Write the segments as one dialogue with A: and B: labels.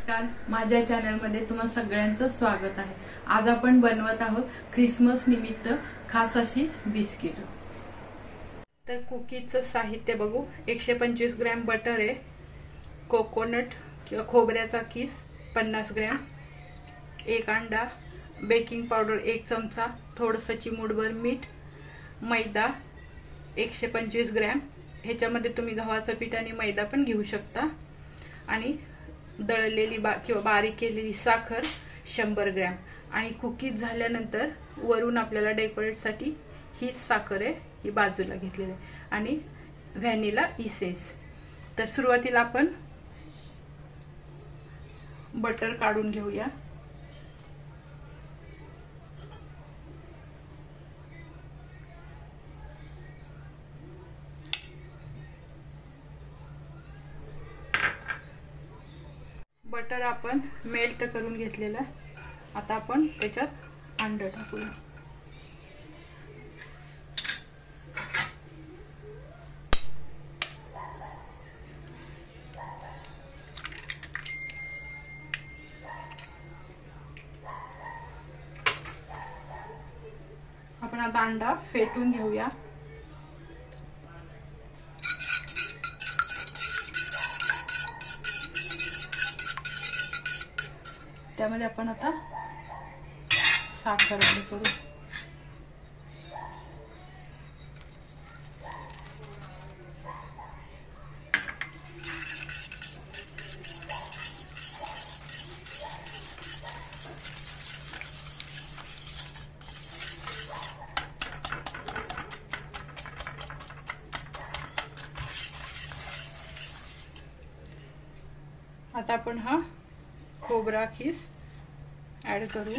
A: नमस्कार, माझ्या चॅनलमध्ये तुम्हा सगळ्यांचं स्वागत आहे। आज आपण बनवत आहोत ख्रिसमस निमित्त खास अशी बिस्किट। तर कुकीजचं साहित्य बघू। 125 ग्रॅम बटर आहे, कोकोनट किंवा खोबऱ्याचा किस 50 ग्रॅम, एक अंडा, बेकिंग पावडर 1 चमचा, थोडंसं चिमूटभर मीठ, मैदा 125 ग्रॅम, ह्याच्यामध्ये तुम्ही गव्हाचं पीठ आणि मैदा पण घेऊ शकता, आणि दळलेली किंवा बारीक केलेली साखर 100 ग्रॅम। आणि कुकीज झाल्यानंतर वरून आपल्याला डेकोरेटसाठी ही साखर आहे, ही बाजूला घेतलेली आहे, आणि व्हॅनिला इसेन्स। तर सुरुवातीला आपण बटर काढून घेऊया। बटर आपण मेल्ट करून घेतलेला आहे। आता आपण त्याच्यात अंडा टाकूया। आपण आता अंडा फेटून घेऊया। त्यामध्ये आपण आता साखर ऍड करू। आता आपण हा खोबरा खीस ऍड करू।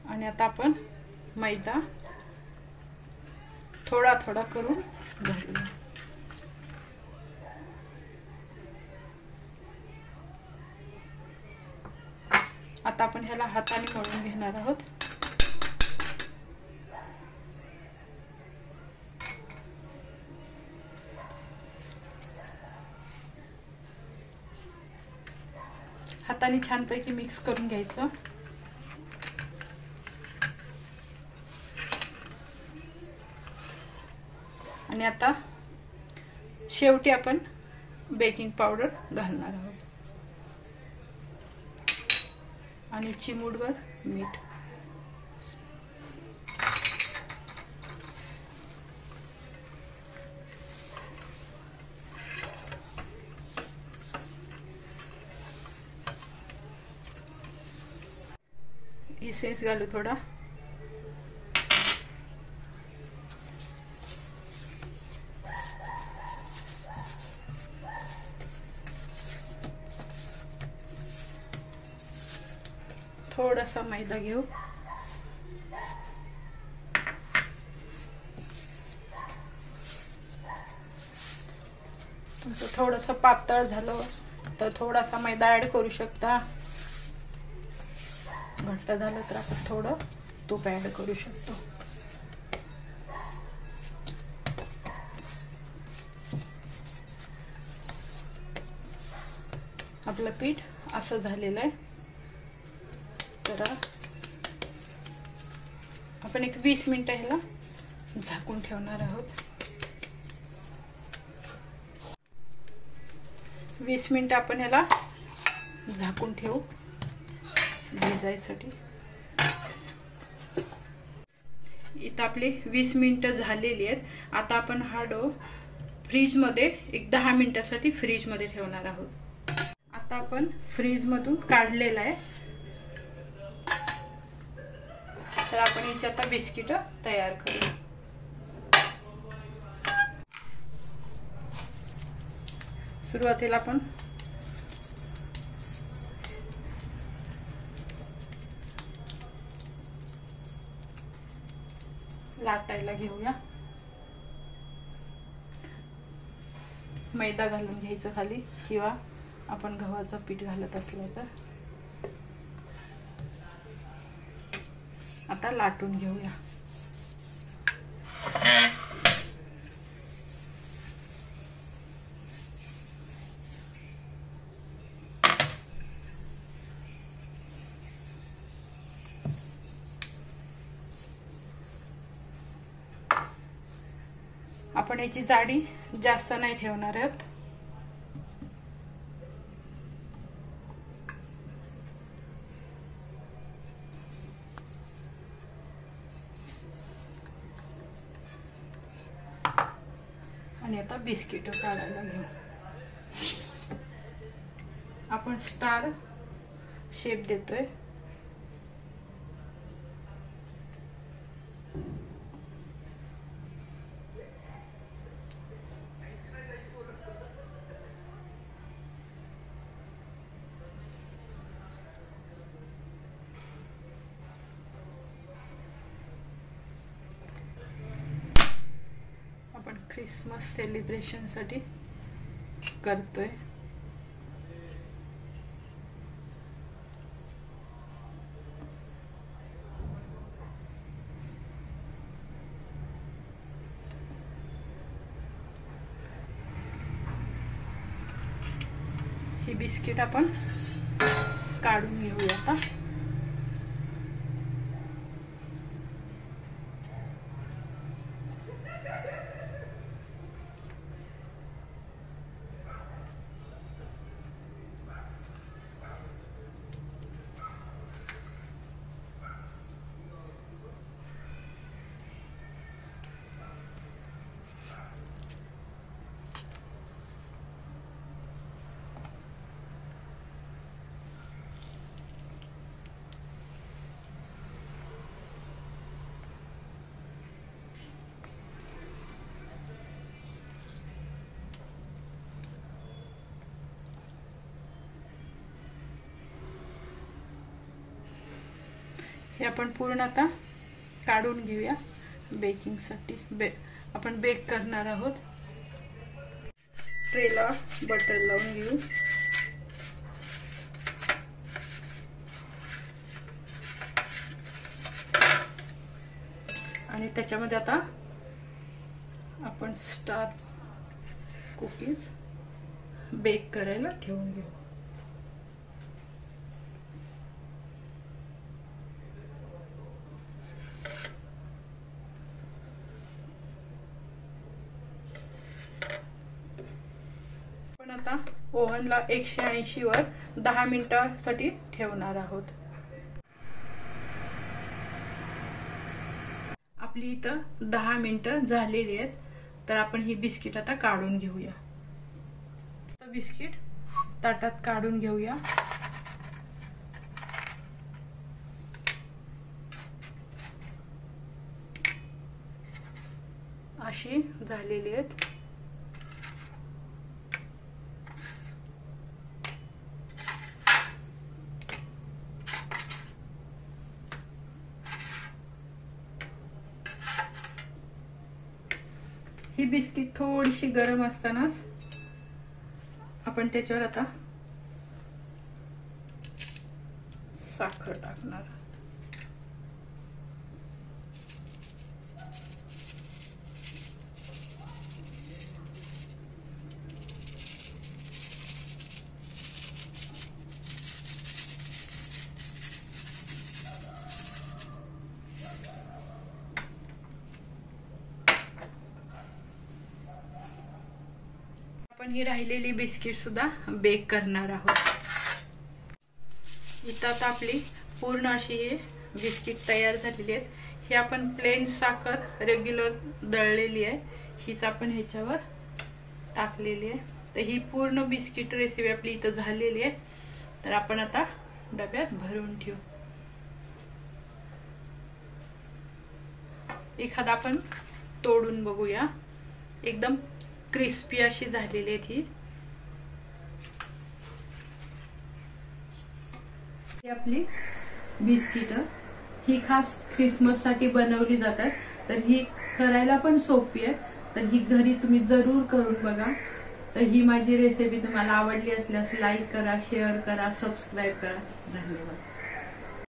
A: आणि आता आपण मैदा थोडा थोडा करून घालूया। आता आपण ह्याला हाताने मळून घेणार आहोत। हाताने छानपैकी मिक्स करून घ्यायचं। आणि आता शेवटी आपण बेकिंग पावडर घालणार आहोत आणि चिमूटभर मीठ। इसेन्स घालू थोडा। थोडासा मैदा घेऊ। तुमचं थोडंसं पातळ झालं तर थोडासा मैदा ऍड करू शकता, घट्ट झालं तर आपण थोडं तूप ऍड करू शकतो। आपलं पीठ असं झालेलं आहे। तर आपण एक 20 मिनिटं ह्याला झाकून ठेवणार आहोत। 20 मिनिटं आपण ह्याला झाकून ठेवू भिजायसाठी। इथं आपली 20 मिनिटं झालेली आहेत। आता आपण हा डो फ्रीज मध्ये एक 10 मिनिटांसाठी फ्रीज मध्ये ठेवणार आहोत। आता आपण फ्रीज मधून काढलेला आहे। तर आपण याची आता बिस्किट तयार करू। सुरुवातीला आपण लाटायला घेऊया। मैदा घालून घ्यायचं खाली, किंवा आपण गव्हाचं पीठ घालत असलं तर। आता लाटून घेऊया. आपण याची जाडी जास्त नाही ठेवणार आहोत. आणि आता बिस्किट काढायला घेऊ. आपण स्टार शेप देतोय. आपण क्रिसमस सेलिब्रेशन साठी करतोय. ही बिस्किट आपण काढून घेऊया आता. हे आपण पूर्ण आता काढून घेऊया. बेकिंग साठी आपण बेक करणार आहोत. ट्रेला बटर लावून घेऊ. आणि त्याच्यामध्ये आता आपण स्टार कुकीज बेक करायला ठेवून घेऊ. आता ओव्हनला 180 वर 10 मिनिटांसाठी ठेवणार आहोत. आपली इथं 10 मिनिटं झालेली आहेत. तर आपण ही बिस्किट आता काढून घेऊया. बिस्किट ताटात काढून घेऊया. अशी झालेली आहेत. ही बिस्किट थोडीशी गरम असतानाच आपण त्याच्यावर आता साखर टाकणार. आपण ही राहिलेली बिस्किट सुद्धा बेक करणार आहोत. इथं आता आपली पूर्ण अशी हे बिस्किट तयार झालेली आहेत. ही आपण प्लेन साखर रेग्युलर दळलेली आहे, हीच आपण ह्याच्यावर टाकलेली आहे. तर ही पूर्ण बिस्किट रेसिपी आपली इथं झालेली आहे. तर आपण आता डब्यात भरून ठेवू. एखादा आपण तोडून बघूया. एकदम क्रिस्पी अशी झालेली आहे ही. आपली बिस्किट ही खास क्रिसमस साठी बनवली जातात. तर ही करायला पण सोपी आहे. तर ही घरी तुम्ही जरूर करून बघा. तर ही माझी रेसिपी तुम्हाला आवडली असल्यास लाईक करा, शेअर करा, सबस्क्राईब करा. धन्यवाद.